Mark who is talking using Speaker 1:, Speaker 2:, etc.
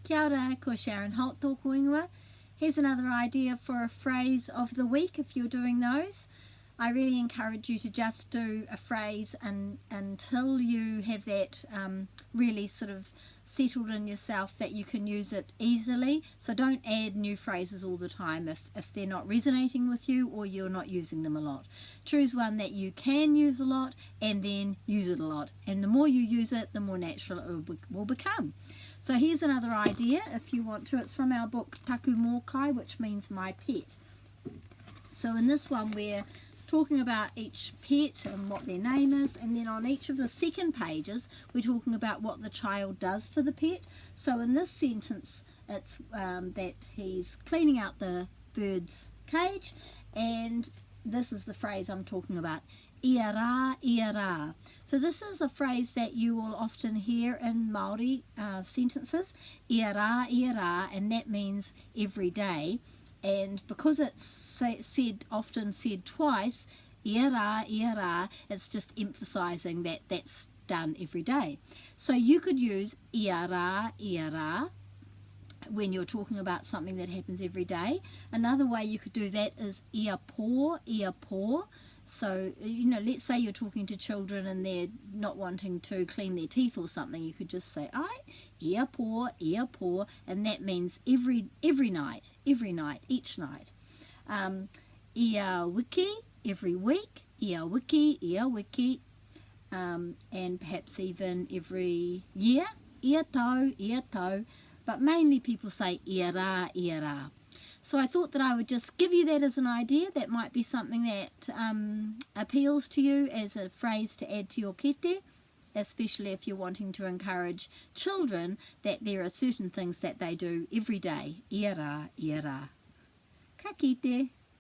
Speaker 1: Kia ora, ko Sharon Holt tōku ingoa. Here's another idea for a phrase of the week if you're doing those. I really encourage you to just do a phrase until you have that really sort of settled in yourself that you can use it easily. So don't add new phrases all the time if they're not resonating with you or you're not using them a lot. Choose one that you can use a lot and then use it a lot. And the more you use it, the more natural it will become. So here's another idea if you want to. It's from our book Taku Mōkai, which means my pet. So in this one we're talking about each pet and what their name is, and then on each of the second pages we're talking about what the child does for the pet. So in this sentence it's that he's cleaning out the bird's cage, and this is the phrase I'm talking about, ia rā, ia rā. So this is a phrase that you will often hear in Māori sentences, ia rā, and that means every day. And because it's often said twice, ia rā, it's just emphasizing that that's done every day. So you could use ia rā when you're talking about something that happens every day. Another way you could do that is ia pō. So, let's say you're talking to children and they're not wanting to clean their teeth or something. You could just say, ai, ia pō, and that means every night, each night. Ia wiki, every week, ia wiki, and perhaps even every year, ia tau, but mainly people say ia rā. So I thought that I would just give you that as an idea. That might be something that appeals to you as a phrase to add to your kete, especially if you're wanting to encourage children that there are certain things that they do every day. Ia rā. Ka kite.